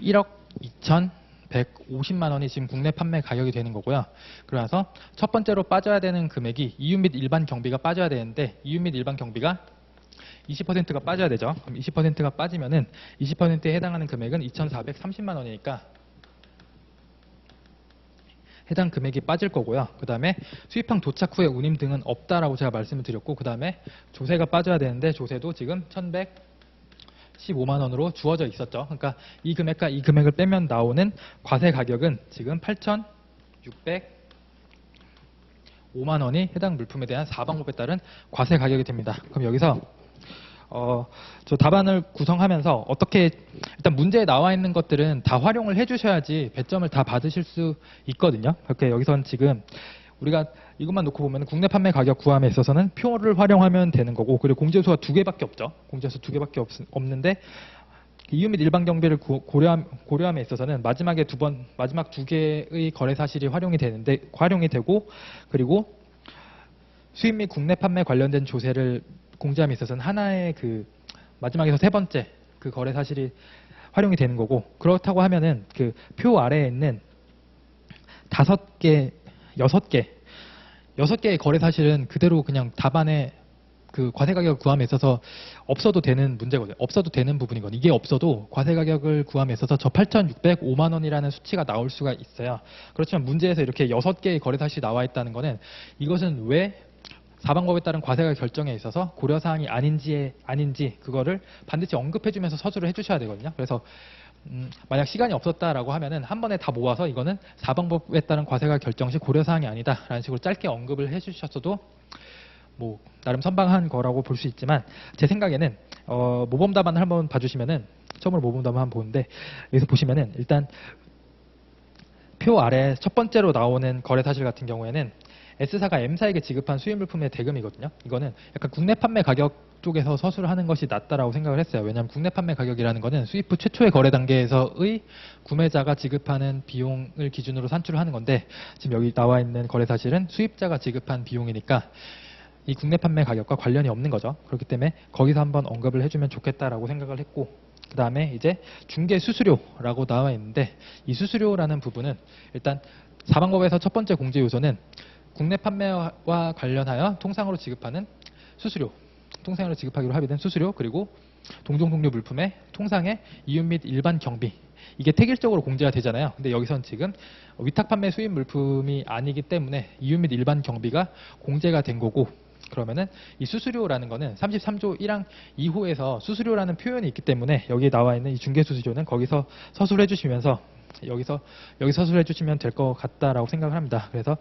1억 2,150만 원이 지금 국내 판매 가격이 되는 거고요. 그래서 첫 번째로 빠져야 되는 금액이 이유 및 일반 경비가 빠져야 되는데, 이유 및 일반 경비가 20%가 빠져야 되죠. 그럼 20%가 빠지면은 20%에 해당하는 금액은 2,430만 원이니까 해당 금액이 빠질 거고요. 그 다음에 수입항 도착 후에 운임 등은 없다라고 제가 말씀을 드렸고, 그 다음에 조세가 빠져야 되는데 조세도 지금 1,115만 원으로 주어져 있었죠. 그러니까 이 금액과 이 금액을 빼면 나오는 과세 가격은 지금 8,605만 원이 해당 물품에 대한 4방법에 따른 과세 가격이 됩니다. 그럼 여기서 저 답안을 구성하면서 어떻게, 일단 문제에 나와 있는 것들은 다 활용을 해주셔야지 배점을 다 받으실 수 있거든요. 그렇게 여기선 지금 우리가 이것만 놓고 보면 국내 판매 가격 구함에 있어서는 표를 활용하면 되는 거고, 그리고 공제소가 2개밖에 없죠. 공제소 2개밖에 없는데 이유 및 일반 경비를 고려함에 있어서는 마지막 2개의 거래 사실이 활용이 되고, 그리고 수입 및 국내 판매 관련된 조세를 공제함에 있어서는 하나의 그 마지막에서 세 번째 그 거래 사실이 활용이 되는 거고, 그렇다고 하면은 그 표 아래에 있는 6개의 거래 사실은 그대로 그냥 답안에 그 과세 가격 구함에 있어서 없어도 되는 문제거든요. 없어도 되는 부분이거든요. 이게 없어도 과세 가격을 구함에 있어서 저 8,605만 원이라는 수치가 나올 수가 있어요. 그렇지만 문제에서 이렇게 6개의 거래 사실이 나와 있다는 거는 이것은 왜 사방법에 따른 과세가격 결정에 있어서 고려사항이 아닌지 그거를 반드시 언급해주면서 서술을 해주셔야 되거든요. 그래서 만약 시간이 없었다라고 하면은 한 번에 다 모아서 이거는 사방법에 따른 과세가격 결정 시 고려사항이 아니다라는 식으로 짧게 언급을 해주셨어도 뭐 나름 선방한 거라고 볼 수 있지만 제 생각에는 모범 답안을 한번 봐주시면은 처음으로 모범 답안 한번 보는데 여기서 보시면은 일단 표 아래 첫 번째로 나오는 거래 사실 같은 경우에는 S사가 M사에게 지급한 수입 물품의 대금이거든요. 이거는 약간 국내 판매 가격 쪽에서 서술을 하는 것이 낫다라고 생각을 했어요. 왜냐하면 국내 판매 가격이라는 거는 수입 후 최초의 거래 단계에서의 구매자가 지급하는 비용을 기준으로 산출을 하는 건데 지금 여기 나와 있는 거래 사실은 수입자가 지급한 비용이니까 이 국내 판매 가격과 관련이 없는 거죠. 그렇기 때문에 거기서 한번 언급을 해주면 좋겠다라고 생각을 했고 그 다음에 이제 중개 수수료라고 나와 있는데 이 수수료라는 부분은 일단 사방법에서 첫 번째 공제 요소는 국내 판매와 관련하여 통상으로 지급하는 수수료, 통상으로 지급하기로 합의된 수수료, 그리고 동종 종류 물품의 통상의 이윤 및 일반 경비, 이게 택일적으로 공제가 되잖아요. 근데 여기선 지금 위탁 판매 수입 물품이 아니기 때문에 이윤 및 일반 경비가 공제가 된 거고, 그러면은 이 수수료라는 거는 33조 1항 2호에서 수수료라는 표현이 있기 때문에 여기 나와 있는 이 중개 수수료는 거기서 서술해 주시면서 여기 서술해 주시면 될 것 같다라고 생각을 합니다. 그래서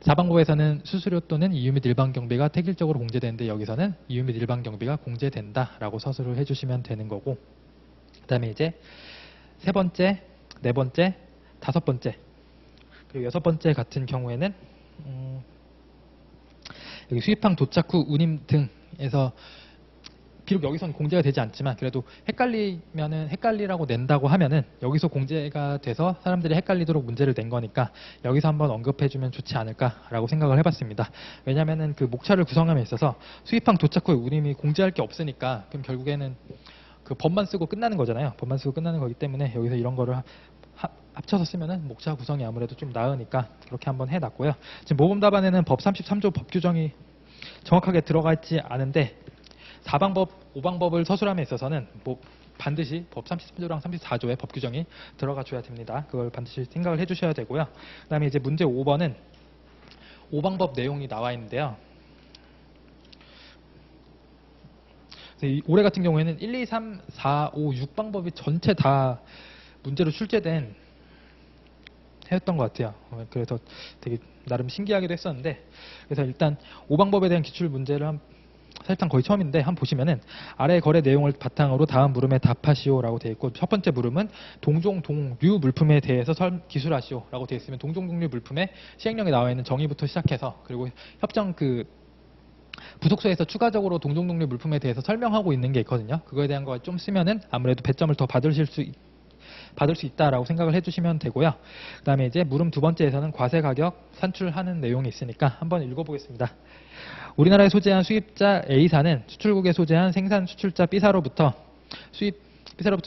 사방법에서는 수수료 또는 이유 및 일반 경비가 택일적으로 공제되는데 여기서는 이유 및 일반 경비가 공제된다라고 서술을 해주시면 되는 거고, 그 다음에 이제 세 번째, 네 번째, 다섯 번째, 그리고 여섯 번째 같은 경우에는 여기 수입항 도착 후 운임 등에서 비록 여기서는 공제가 되지 않지만 그래도 헷갈리라고 낸다고 하면은 여기서 공제가 돼서 사람들이 헷갈리도록 문제를 낸 거니까 여기서 한번 언급해주면 좋지 않을까라고 생각을 해봤습니다. 왜냐하면은 그 목차를 구성함에 있어서 수입항 도착 후에 운임이 공제할 게 없으니까 그럼 결국에는 그 법만 쓰고 끝나는 거잖아요. 법만 쓰고 끝나는 거기 때문에 여기서 이런 거를 합쳐서 쓰면은 목차 구성이 아무래도 좀 나으니까 그렇게 한번 해놨고요. 지금 모범 답안에는 법 33조 법 규정이 정확하게 들어가 있지 않은데 4방법, 5방법을 서술함에 있어서는 뭐 반드시 법 33조랑 34조의 법 규정이 들어가 줘야 됩니다. 그걸 반드시 생각을 해주셔야 되고요. 그 다음에 이제 문제 5번은 5방법 내용이 나와 있는데요. 올해 같은 경우에는 1, 2, 3, 4, 5, 6방법이 전체 다 문제로 출제된 해였던 것 같아요. 그래서 되게 나름 신기하기도 했었는데, 그래서 일단 5방법에 대한 기출 문제를 사실상 거의 처음인데 한번 보시면은 아래 거래 내용을 바탕으로 다음 물음에 답하시오라고 되어 있고, 첫 번째 물음은 동종 동류 물품에 대해서 기술하시오라고 되어 있으면 동종 동류 물품의 시행령에 나와 있는 정의부터 시작해서 그리고 협정 부속소에서 추가적으로 동종 동류 물품에 대해서 설명하고 있는 게 있거든요. 그거에 대한 거 좀 쓰면은 아무래도 배점을 더 받을 수 있다라고 생각을 해주시면 되고요. 그 다음에 이제 물음 두 번째에서는 과세 가격 산출하는 내용이 있으니까 한번 읽어보겠습니다. 우리나라에 소재한 수입자 A사는 수출국에 소재한 생산 수출자 B사로부터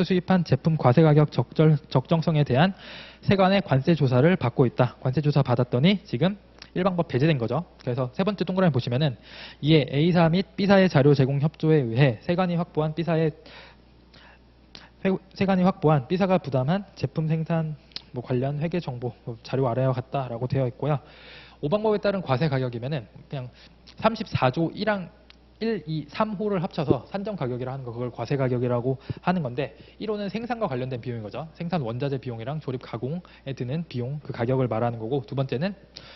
수입한 제품 과세 가격 적정성에 대한 세관의 관세 조사를 받고 있다. 관세 조사 받았더니 지금 1방법 배제된 거죠. 그래서 세 번째 동그라미 보시면은 이에 A사 및 B사의 자료 제공 협조에 의해 세관이 확보한 B사가 부담한 제품 생산 관련 회계 정보 자료 아래와 같다라고 되어 있고요. 5방법에 따른 과세 가격이면은 그냥 34조 1항 1, 2, 3호를 합쳐서 산정 가격이라 하는 거, 그걸 과세 가격이라고 하는 건데 1호는 생산과 관련된 비용인 거죠. 생산 원자재 비용이랑 조립 가공에 드는 비용, 그 가격을 말하는 거고, 두 번째는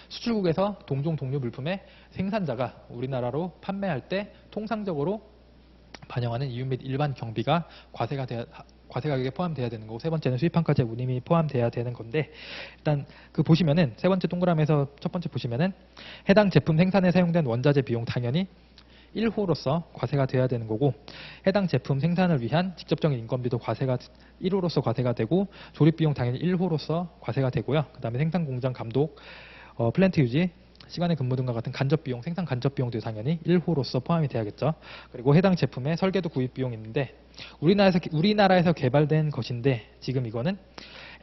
수출국에서 동종 동류 물품의 생산자가 우리나라로 판매할 때 통상적으로 반영하는 이윤 및 일반 경비가 과세 가격에 포함돼야 되는 거고, 세 번째는 수입항까지 운임이 포함돼야 되는 건데, 일단 그 보시면은 세 번째 동그라미에서 첫 번째 보시면은 해당 제품 생산에 사용된 원자재 비용 당연히 1호로서 과세가 돼야 되는 거고, 해당 제품 생산을 위한 직접적인 인건비도 1호로서 과세가 되고, 조립 비용 당연히 1호로서 과세가 되고요. 그 다음에 생산 공장 감독, 플랜트 유지, 시간의 근무 등과 같은 간접 비용, 생산 간접 비용도 당연히 1호로서 포함이 돼야겠죠. 그리고 해당 제품의 설계도 구입 비용이 있는데 우리나라에서 개발된 것인데 지금 이거는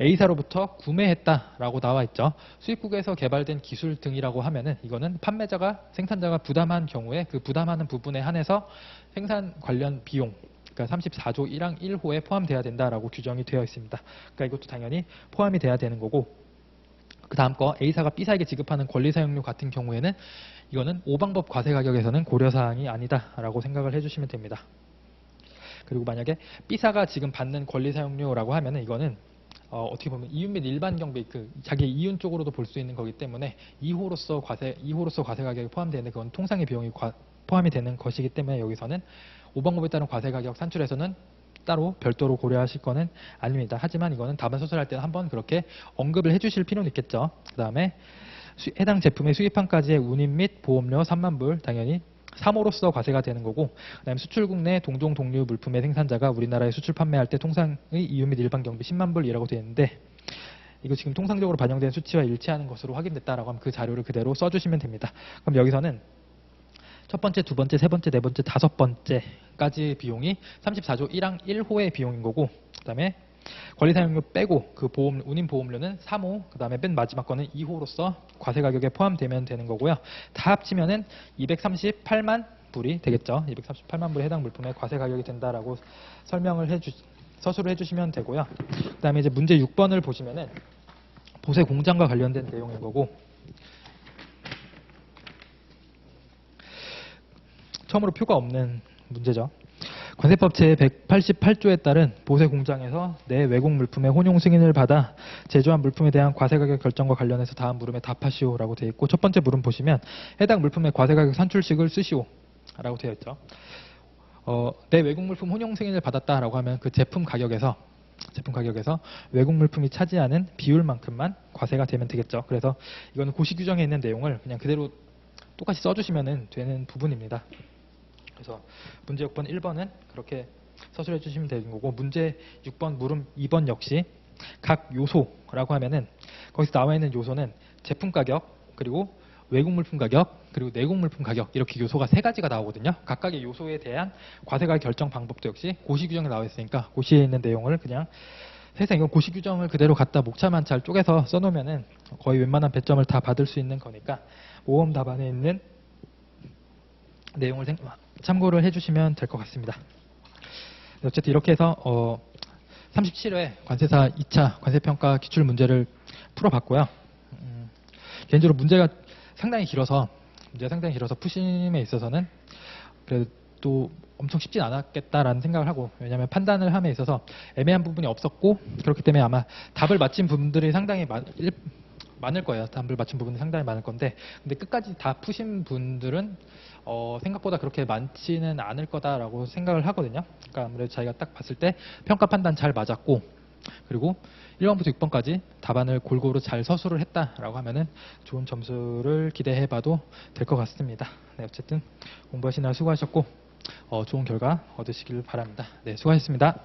A사로부터 구매했다라고 나와 있죠. 수입국에서 개발된 기술 등이라고 하면은 이거는 판매자가 생산자가 부담한 경우에 그 부담하는 부분에 한해서 생산 관련 비용 그러니까 34조 1항 1호에 포함돼야 된다라고 규정이 되어 있습니다. 그러니까 이것도 당연히 포함이 돼야 되는 거고 그 다음 거 A사가 B사에게 지급하는 권리 사용료 같은 경우에는 이거는 5방법 과세 가격에서는 고려사항이 아니다라고 생각을 해주시면 됩니다. 그리고 만약에 B사가 지금 받는 권리 사용료라고 하면은 이거는 어떻게 보면 이윤 및 일반 경비 자기 이윤 쪽으로도 볼 수 있는 거기 때문에 2호로서 과세 가격에 포함되는 그건 통상의 비용이 포함이 되는 것이기 때문에 여기서는 5방법에 따른 과세 가격 산출에서는 따로 별도로 고려하실 거는 아닙니다. 하지만 이거는 답안 서술할 때는 한번 그렇게 언급을 해주실 필요는 있겠죠. 그 다음에 해당 제품의 수입항까지의 운임 및 보험료 3만 불 당연히 3호로서 과세가 되는 거고 그다음에 수출국 내 동종 동류 물품의 생산자가 우리나라에 수출 판매할 때 통상의 이윤 및 일반 경비 10만 불이라고 되어 있는데 이거 지금 통상적으로 반영된 수치와 일치하는 것으로 확인됐다라고 하면 그 자료를 그대로 써주시면 됩니다. 그럼 여기서는 첫 번째, 두 번째, 세 번째, 네 번째, 다섯 번째까지 비용이 34조 1항 1호의 비용인 거고 그다음에 권리사용료 빼고 그 운임 보험료는 3호, 그 다음에 맨 마지막 거는 2호로서 과세 가격에 포함되면 되는 거고요. 다 합치면은 238만 불이 되겠죠. 238만 불에 해당 물품의 과세 가격이 된다라고 서술을 해주시면 되고요. 그 다음에 이제 문제 6번을 보시면은 보세 공장과 관련된 내용인 거고 처음으로 표가 없는 문제죠. 관세법 제188조에 따른 보세 공장에서 내 외국 물품의 혼용 승인을 받아 제조한 물품에 대한 과세 가격 결정과 관련해서 다음 물음에 답하시오라고 되어 있고 첫 번째 물음 보시면 해당 물품의 과세 가격 산출식을 쓰시오라고 되어 있죠. 내 외국 물품 혼용 승인을 받았다라고 하면 그 제품 가격에서 외국 물품이 차지하는 비율만큼만 과세가 되면 되겠죠. 그래서 이거는 고시 규정에 있는 내용을 그냥 그대로 똑같이 써주시면 되는 부분입니다. 그래서 문제 6번 1번은 그렇게 서술해 주시면 되는 거고 문제 6번 물음 2번 역시 각 요소라고 하면은 거기서 나와 있는 요소는 제품 가격 그리고 외국 물품 가격 그리고 내국 물품 가격 이렇게 요소가 세 가지가 나오거든요. 각각의 요소에 대한 과세가격 결정 방법도 역시 고시 규정에 나와 있으니까 고시에 있는 내용을 그냥 사실상 이건 고시 규정을 그대로 갖다 목차만 잘 쪼개서 써놓으면은 거의 웬만한 배점을 다 받을 수 있는 거니까 모험 답안에 있는 내용을 참고를 해주시면 될 것 같습니다. 어쨌든 이렇게 해서 37회 관세사 2차 관세평가 기출 문제를 풀어봤고요. 개인적으로 문제가 상당히 길어서 푸심에 있어서는 그래도 엄청 쉽진 않았겠다라는 생각을 하고 왜냐하면 판단을 함에 있어서 애매한 부분이 없었고 그렇기 때문에 아마 답을 맞힌 분들이 상당히 많을 거예요. 답을 맞춘 부분이 상당히 많을 건데 근데 끝까지 다 푸신 분들은 생각보다 그렇게 많지는 않을 거다라고 생각을 하거든요. 그러니까 아무래도 자기가 딱 봤을 때 평가 판단 잘 맞았고 그리고 1번부터 6번까지 답안을 골고루 잘 서술을 했다라고 하면은 좋은 점수를 기대해봐도 될 것 같습니다. 네, 어쨌든 공부하시느라 수고하셨고 좋은 결과 얻으시길 바랍니다. 네, 수고하셨습니다.